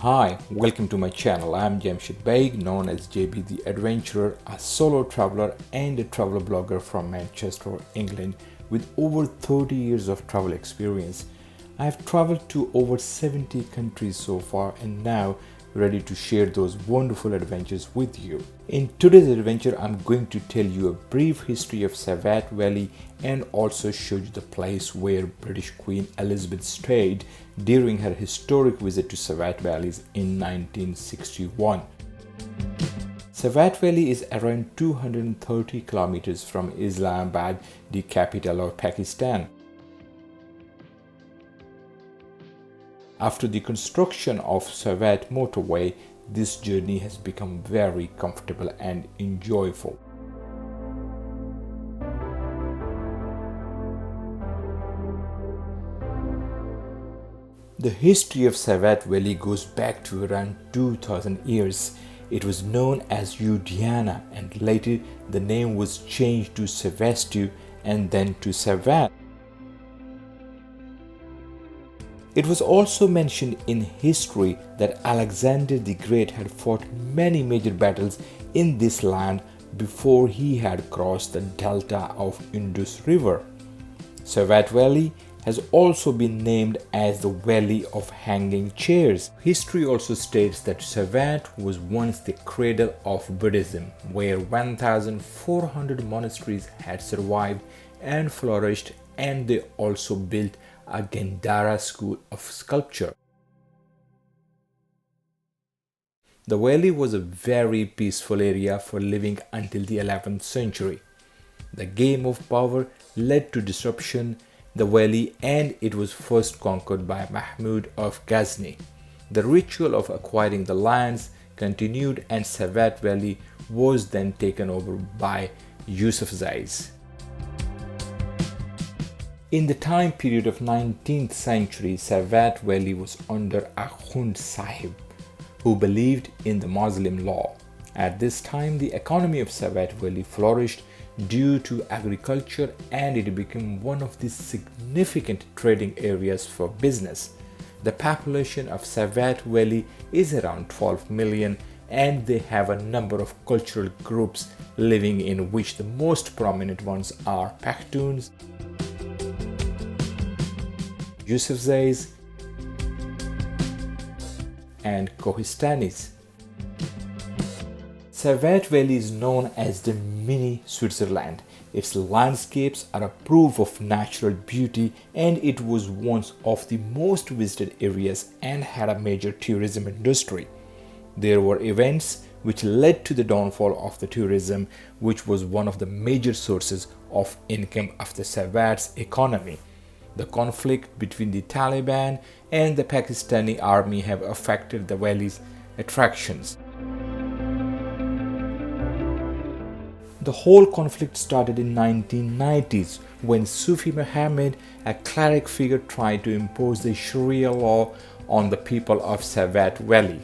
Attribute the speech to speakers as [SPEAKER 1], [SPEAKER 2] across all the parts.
[SPEAKER 1] Hi, welcome to my channel. I am Jamshid Baig, known as JB the Adventurer, a solo traveler and a travel blogger from Manchester, England, with over 30 years of travel experience. I have traveled to over 70 countries so far and now ready to share those wonderful adventures with you. In today's adventure, I'm going to tell you a brief history of Swat Valley and also show you the place where British Queen Elizabeth stayed during her historic visit to Swat Valley in 1961. Swat Valley is around 230 kilometers from Islamabad, the capital of Pakistan. After the construction of Swat motorway, this journey has become very comfortable and enjoyable. The history of Swat Valley goes back to around 2000 years. It was known as Ludhiana and later the name was changed to Sevastu and then to Swat. It was also mentioned in history that Alexander the Great had fought many major battles in this land before he had crossed the delta of Indus River. Swat Valley has also been named as the Valley of Hanging Chairs. History also states that Swat was once the cradle of Buddhism, where 1,400 monasteries had survived and flourished, and they also built a Gandhara school of sculpture. The valley was a very peaceful area for living until the 11th century. The game of power led to disruption the valley and it was first conquered by MAHMUD of GHAZNI. The ritual of acquiring the lands continued and Swat Valley was then taken over by Yusufzais. In the time period of 19th century, Swat Valley was under a Khund Sahib who believed in the Muslim law. At this time, the economy of Swat Valley flourished due to agriculture and it became one of the significant trading areas for business. The population of Swat Valley is around 12 million and they have a number of cultural groups living in which the most prominent ones are Pashtuns, Yusufzais and KOHISTANIS. Swat Valley is known as the mini Switzerland. Its landscapes are a proof of natural beauty and it was once of the most visited areas and had a major tourism industry. There were events which led to the downfall of the tourism, which was one of the major sources of income of the Swat's economy. The conflict between the Taliban and the Pakistani army have affected the valley's attractions. The whole conflict started in 1990s when Sufi Muhammad, a cleric figure, tried to impose the Sharia law on the people of Swat Valley.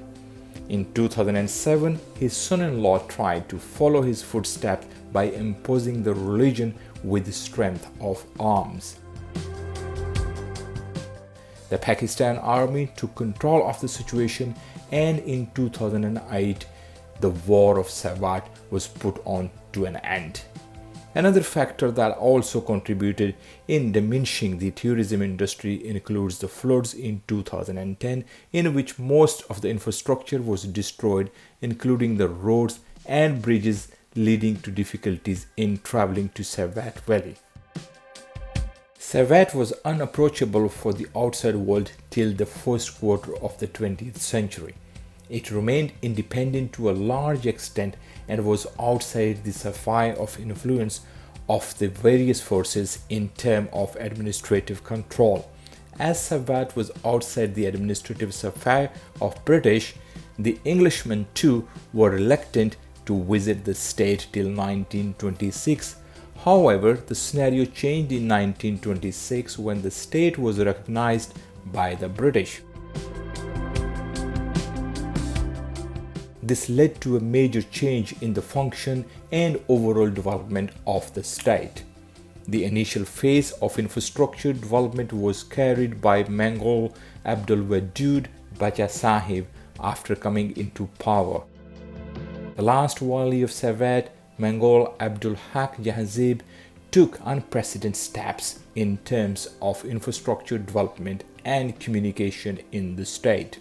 [SPEAKER 1] In 2007, his son-in-law tried to follow his footsteps by imposing the religion with the strength of arms. The Pakistan army took control of the situation and in 2008 the war of Swat was put on to an end. Another factor that also contributed in diminishing the tourism industry includes the floods in 2010 in which most of the infrastructure was destroyed, including the roads and bridges, leading to difficulties in traveling to Swat Valley. Swat was unapproachable for the outside world till the first quarter of the 20th century. It remained independent to a large extent and was outside the sphere of influence of the various forces in terms of administrative control. As Swat was outside the administrative sphere of British, the Englishmen too were reluctant to visit the state till 1926. However, the scenario changed in 1926 when the state was recognized by the British. This led to a major change in the function and overall development of the state. The initial phase of infrastructure development was carried by Mongol Abdul Wadud Bacha Sahib, after coming into power. The last wali of Swat, Mongol Abdul Haq Jahzib, took unprecedented steps in terms of infrastructure development and communication in the state.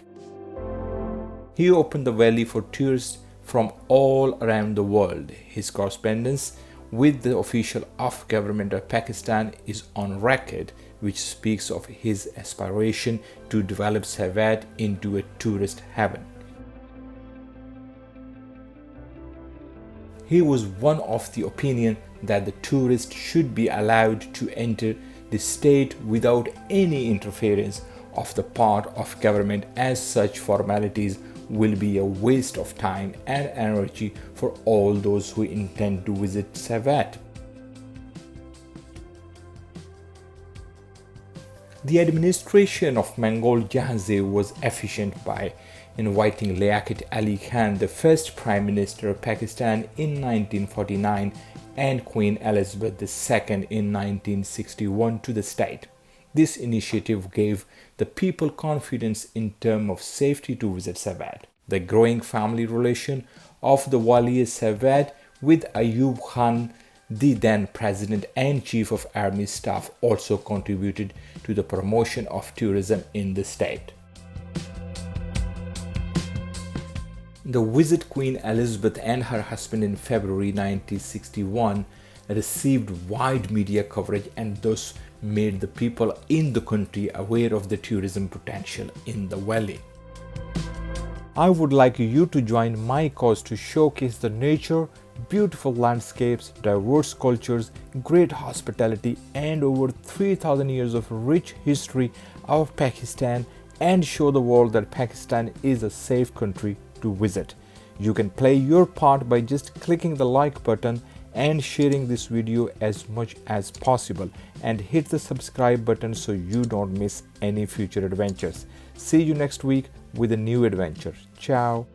[SPEAKER 1] He opened the valley for tourists from all around the world. His correspondence with the official of government of Pakistan is on record, which speaks of his aspiration to develop Swat into a tourist haven. He was one of the opinion that the tourist should be allowed to enter the state without any interference of the part of government, as such formalities will be a waste of time and energy for all those who intend to visit Swat. The administration of Mongol Jahzib was efficient by inviting Liaquat Ali Khan, the first Prime Minister of Pakistan in 1949, and Queen Elizabeth II in 1961 to the state. This initiative gave the people confidence in terms of safety to visit Swat. The growing family relation of the Wali Swat with Ayub Khan, the then President and Chief of Army Staff, also contributed to the promotion of tourism in the state. The visit Queen Elizabeth and her husband in February 1961 received wide media coverage and thus made the people in the country aware of the tourism potential in the valley. I would like you to join my cause to showcase the nature, beautiful landscapes, diverse cultures, great hospitality, and over 3,000 years of rich history of Pakistan, and show the world that Pakistan is a safe country to visit. You can play your part by just clicking the like button and sharing this video as much as possible, and hit the subscribe button so you don't miss any future adventures. See you next week with a new adventure. Ciao.